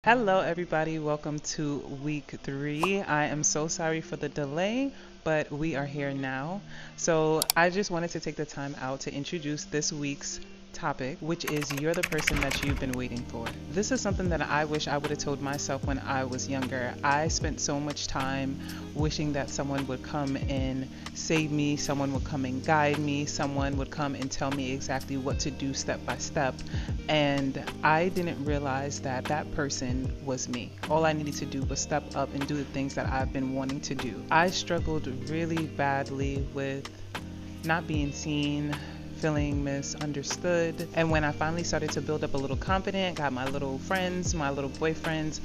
Hello, everybody. Welcome to week 3. I am so sorry for the delay, but we are here now. So, I just wanted to take the time out to introduce this week's topic, which is You're the Person That You've Been Waiting For. This is something that I wish I would have told myself when I was younger. I spent so much time wishing that someone would come and save me, someone would come and guide me, someone would come and tell me exactly what to do step by step. And I didn't realize that that person was me. All I needed to do was step up and do the things that I've been wanting to do. I struggled really badly with not being seen, feeling misunderstood. And when I finally started to build up a little confidence, got my little friends, my little boyfriends,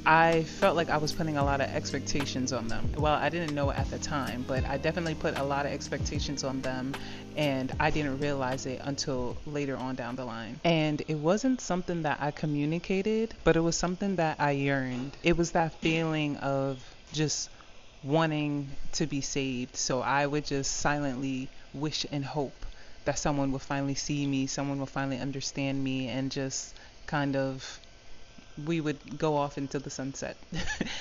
I felt like I was putting a lot of expectations on them. Well, I didn't know it at the time, but I definitely put a lot of expectations on them, and I didn't realize it until later on down the line. And it wasn't something that I communicated, but it was something that I yearned. It was that feeling of just wanting to be saved. So I would just silently wish and hope that someone will finally see me, someone will finally understand me, and just kind of we would go off into the sunset.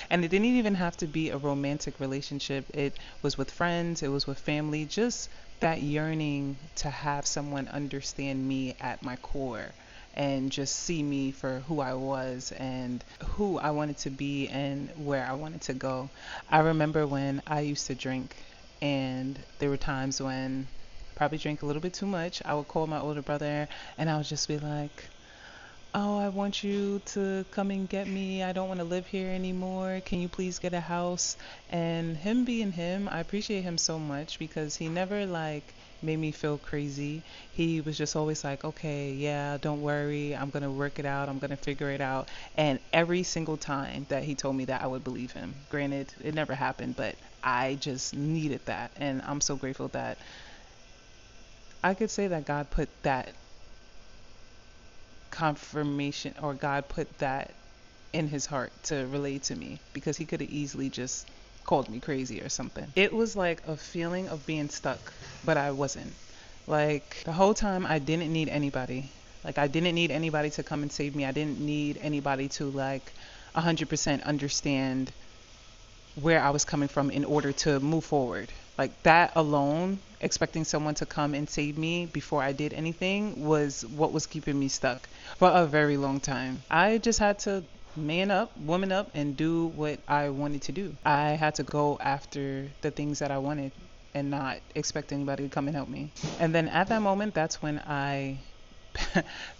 And it didn't even have to be a romantic relationship. It was with friends, it was with family, just that yearning to have someone understand me at my core and just see me for who I was and who I wanted to be and where I wanted to go. I remember when I used to drink, and there were times when I probably drank a little bit too much. I would call my older brother and I would just be like, "Oh, I want you to come and get me. I don't want to live here anymore. Can you please get a house?" And him being him, I appreciate him so much because he never like made me feel crazy. He was just always like, "Okay, yeah, don't worry. I'm going to work it out. I'm going to figure it out." And every single time that he told me that, I would believe him. Granted, it never happened, but I just needed that. And I'm so grateful that I could say that God put that confirmation, or God put that in his heart to relate to me, because he could have easily just called me crazy or something. It was like a feeling of being stuck, but I wasn't. Like the whole time I didn't need anybody. Like I didn't need anybody to come and save me. I didn't need anybody to like 100% understand where I was coming from in order to move forward. Like that alone, expecting someone to come and save me before I did anything was what was keeping me stuck for a very long time. I just had to man up, woman up, and do what I wanted to do. I had to go after the things that I wanted and not expect anybody to come and help me. And then at that moment, that's when I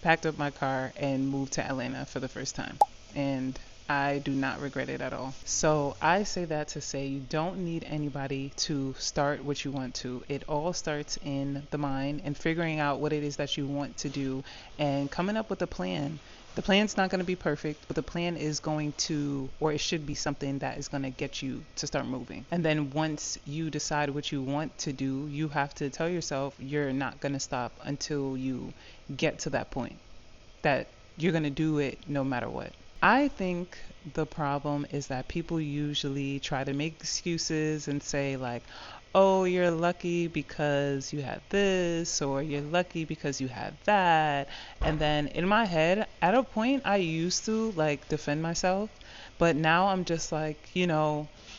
packed up my car and moved to Atlanta for the first time. And I do not regret it at all. So I say that to say you don't need anybody to start what you want to. It all starts in the mind and figuring out what it is that you want to do and coming up with a plan. The plan's not going to be perfect, but the plan is going to, or it should be something that is going to get you to start moving. And then once you decide what you want to do, you have to tell yourself you're not going to stop until you get to that point, that you're going to do it no matter what. I think the problem is that people usually try to make excuses and say, like, "Oh, you're lucky because you had this," or "You're lucky because you had that." And then in my head, at a point, I used to like defend myself, but now I'm just like,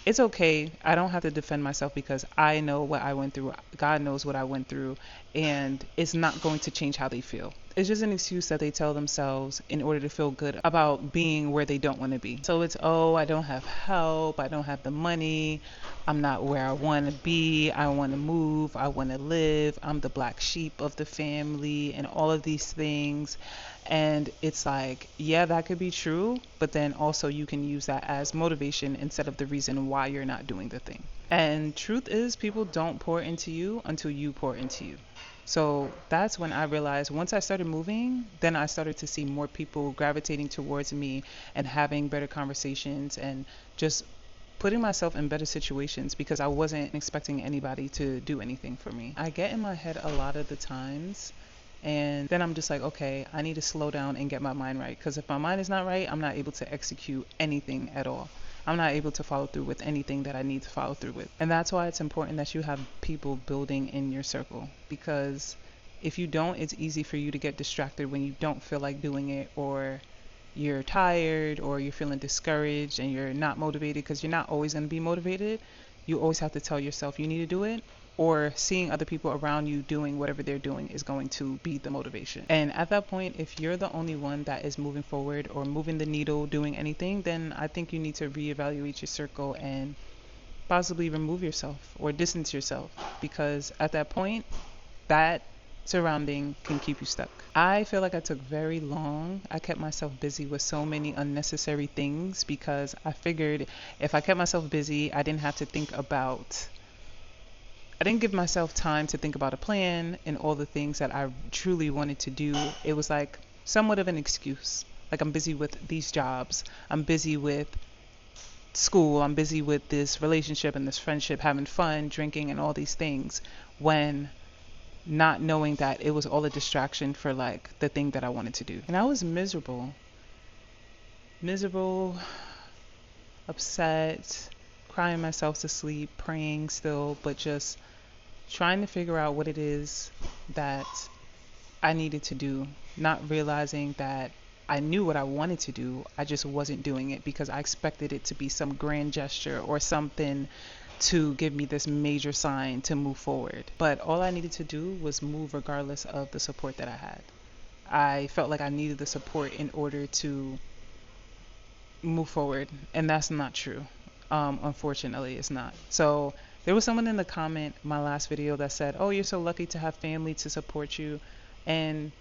it's okay. I don't have to defend myself because I know what I went through. God knows what I went through, and it's not going to change how they feel. It's just an excuse that they tell themselves in order to feel good about being where they don't want to be. So it's, "Oh, I don't have help. I don't have the money. I'm not where I want to be. I want to move. I want to live. I'm the black sheep of the family," and all of these things. And it's like, yeah, that could be true, but then also you can use that as motivation instead of the reason why you're not doing the thing. And truth is, people don't pour into you until you pour into you. So that's when I realized once I started moving, then I started to see more people gravitating towards me and having better conversations and just putting myself in better situations because I wasn't expecting anybody to do anything for me. I get in my head a lot of the times, and then I'm just like, okay, I need to slow down and get my mind right. Because if my mind is not right, I'm not able to execute anything at all. I'm not able to follow through with anything that I need to follow through with. And that's why it's important that you have people building in your circle. Because if you don't, it's easy for you to get distracted when you don't feel like doing it, or you're tired or you're feeling discouraged and you're not motivated, because you're not always going to be motivated. You always have to tell yourself you need to do it, or seeing other people around you doing whatever they're doing is going to be the motivation. And at that point, if you're the only one that is moving forward or moving the needle, doing anything, then I think you need to reevaluate your circle and possibly remove yourself or distance yourself, because at that point, that surrounding can keep you stuck. I feel like I took very long. I kept myself busy with so many unnecessary things because I figured if I kept myself busy, I didn't give myself time to think about a plan and all the things that I truly wanted to do. It was like somewhat of an excuse. Like, I'm busy with these jobs. I'm busy with school. I'm busy with this relationship and this friendship, having fun, drinking, and all these things, when not knowing that it was all a distraction for like the thing that I wanted to do. And I was miserable, upset, crying myself to sleep, praying still, but just trying to figure out what it is that I needed to do, not realizing that I knew what I wanted to do. I just wasn't doing it because I expected it to be some grand gesture or something to give me this major sign to move forward. But all I needed to do was move regardless of the support that I had. I felt like I needed the support in order to move forward, and that's not true. Unfortunately, it's not. So there was someone in the comment my last video that said, "Oh, you're so lucky to have family to support you," and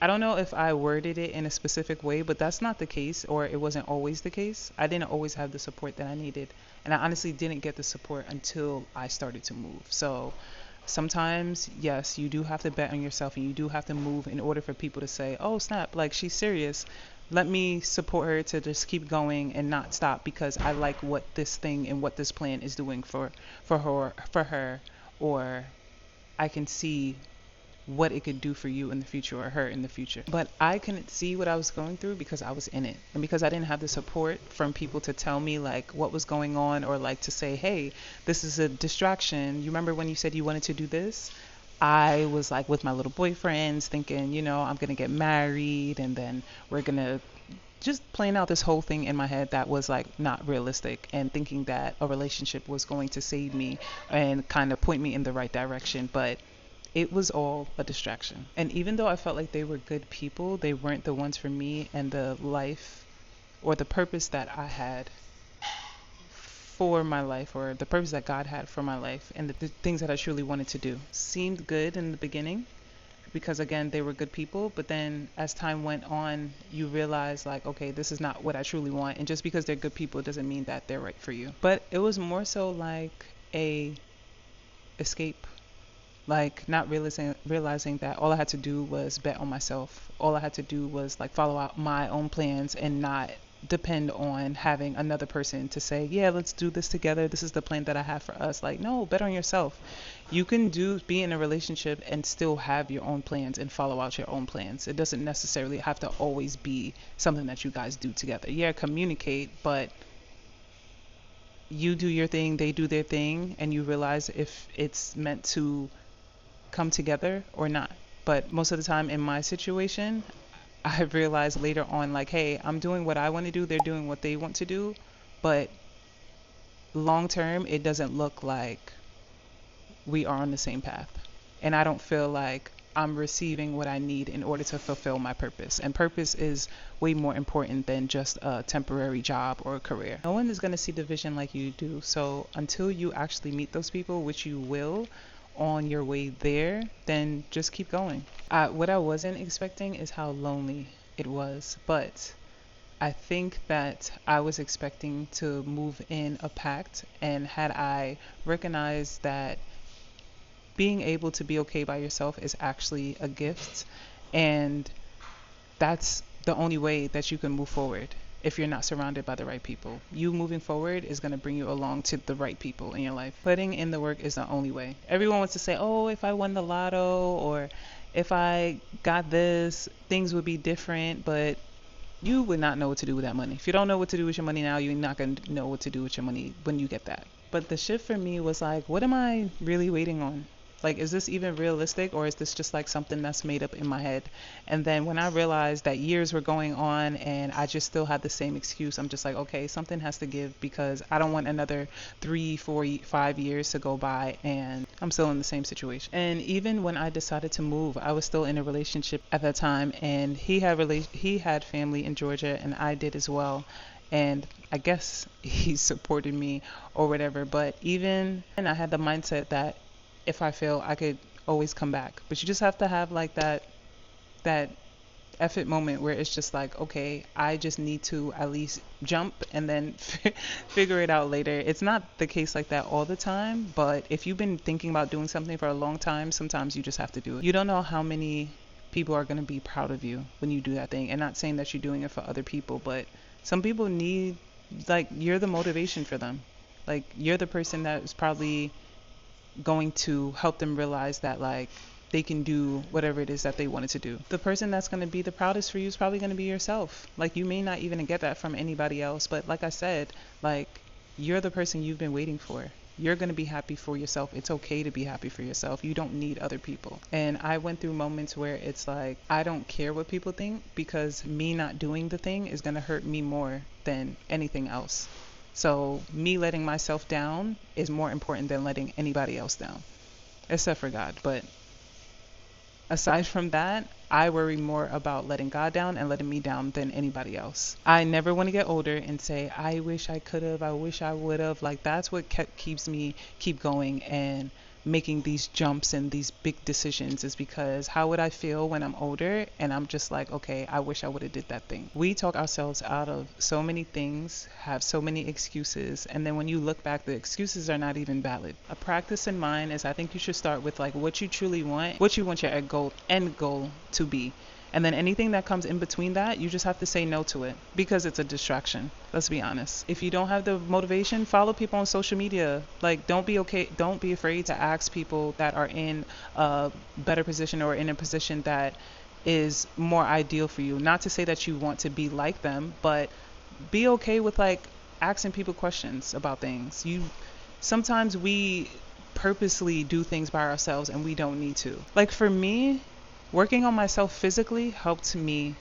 I don't know if I worded it in a specific way, but that's not the case, or it wasn't always the case. I didn't always have the support that I needed, and I honestly didn't get the support until I started to move. So sometimes, yes, you do have to bet on yourself and you do have to move in order for people to say, "Oh, snap, like she's serious. Let me support her to just keep going and not stop because I like what this thing and what this plan is doing for her, or I can see what it could do for you in the future or her in the future." But I couldn't see what I was going through because I was in it. And because I didn't have the support from people to tell me like what was going on, or like to say, "Hey, this is a distraction. You remember when you said you wanted to do this?" I was like with my little boyfriends thinking, I'm going to get married and then we're going to just playing out this whole thing in my head that was like not realistic, and thinking that a relationship was going to save me and kind of point me in the right direction. But it was all a distraction. And even though I felt like they were good people, they weren't the ones for me and the life or the purpose that I had for my life, or the purpose that God had for my life, and the things that I truly wanted to do. Seemed good in the beginning because, again, they were good people. But then as time went on, you realize like, okay, this is not what I truly want. And just because they're good people doesn't mean that they're right for you. But it was more so like a escape. Like not realizing that all I had to do was bet on myself. All I had to do was like follow out my own plans and not depend on having another person to say, "Yeah, let's do this together. This is the plan that I have for us." Like, no, bet on yourself. You can be in a relationship and still have your own plans and follow out your own plans. It doesn't necessarily have to always be something that you guys do together. Yeah, communicate, but you do your thing, they do their thing, and you realize if it's meant to come together or not. But most of the time in my situation, I realized later on like, hey, I'm doing what I want to do, they're doing what they want to do, but long term it doesn't look like we are on the same path, and I don't feel like I'm receiving what I need in order to fulfill my purpose. And purpose is way more important than just a temporary job or a career. No one is going to see the vision like you do. So until you actually meet those people, which you will on your way there, then just keep going. What I wasn't expecting is how lonely it was, but I think that I was expecting to move in a pact, and had I recognized that being able to be okay by yourself is actually a gift, and that's the only way that you can move forward. If you're not surrounded by the right people, you moving forward is going to bring you along to the right people in your life. Putting in the work is the only way. Everyone wants to say, "Oh, if I won the lotto, or if I got this, things would be different," but you would not know what to do with that money. If you don't know what to do with your money now, you're not going to know what to do with your money when you get that. But the shift for me was like, what am I really waiting on? Like, is this even realistic, or is this just like something that's made up in my head? And then when I realized that years were going on and I just still had the same excuse, I'm just like, okay, something has to give, because I don't want another 3, 4, 5 years to go by and I'm still in the same situation. And even when I decided to move, I was still in a relationship at that time, and he had family in Georgia and I did as well. And I guess he supported me or whatever. But even and I had the mindset that if I fail, I could always come back. But you just have to have like that effort moment where it's just like, okay, I just need to at least jump and then figure it out later. It's not the case like that all the time, but if you've been thinking about doing something for a long time, sometimes you just have to do it. You don't know how many people are going to be proud of you when you do that thing. And not saying that you're doing it for other people, but some people need, like, you're the motivation for them. Like, you're the person that is probably going to help them realize that, like, they can do whatever it is that they wanted to do. The person that's going to be the proudest for you is probably going to be yourself. Like, you may not even get that from anybody else, but like I said, like, you're the person you've been waiting for. You're going to be happy for yourself. It's okay to be happy for yourself. You don't need other people. And I went through moments where it's like, I don't care what people think, because me not doing the thing is going to hurt me more than anything else. So me letting myself down is more important than letting anybody else down, except for God. But aside from that, I worry more about letting God down and letting me down than anybody else. I never want to get older and say, I wish I could have, I wish I would have. Like, that's what keeps me keep going and making these jumps and these big decisions, is because how would I feel when I'm older and I'm just like, okay, I wish I would have did that thing. We talk ourselves out of so many things, have so many excuses, and then when you look back, the excuses are not even valid. A practice in mind is, I think you should start with like what you truly want, what you want your end goal to be. And then anything that comes in between that, you just have to say no to it, because it's a distraction. Let's be honest. If you don't have the motivation, follow people on social media. Like, don't be afraid to ask people that are in a better position or in a position that is more ideal for you. Not to say that you want to be like them, but be okay with like asking people questions about things. Sometimes we purposely do things by ourselves and we don't need to. Like, for me, working on myself physically helped me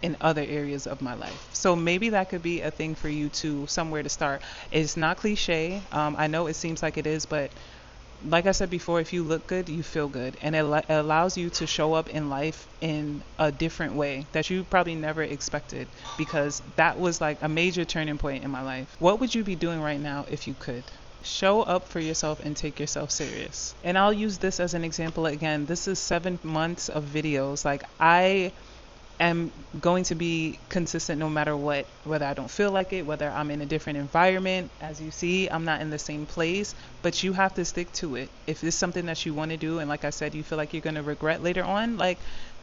in other areas of my life. So maybe that could be a thing for you too, somewhere to start. It's not cliche. I know it seems like it is, but like I said before, if you look good, you feel good. And it allows you to show up in life in a different way that you probably never expected, because that was like a major turning point in my life. What would you be doing right now if you could? Show up for yourself and take yourself serious. And I'll use this as an example again. This is 7 months of videos. Like, I am going to be consistent no matter what, whether I don't feel like it, whether I'm in a different environment. As you see, I'm not in the same place, but you have to stick to it. If it's something that you want to do, and like I said, you feel like you're going to regret later on, like,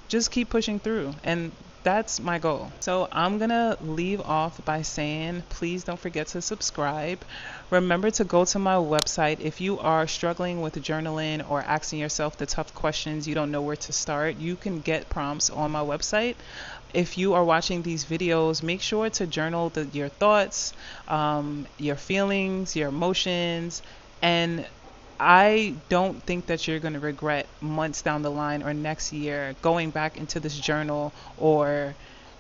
just keep pushing through. And that's my goal. So I'm gonna leave off by saying, please don't forget to subscribe. Remember to go to my website if you are struggling with journaling or asking yourself the tough questions, you don't know where to start. You can get prompts on my website. If you are watching these videos, make sure to journal your thoughts, your feelings, your emotions, and I don't think that you're going to regret months down the line or next year going back into this journal or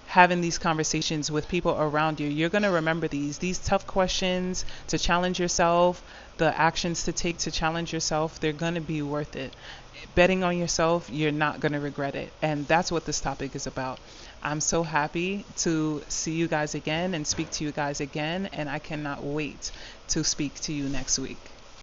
having these conversations with people around you. You're going to remember these tough questions to challenge yourself, the actions to take to challenge yourself. They're going to be worth it. Betting on yourself, you're not going to regret it. And that's what this topic is about. I'm so happy to see you guys again and speak to you guys again. And I cannot wait to speak to you next week.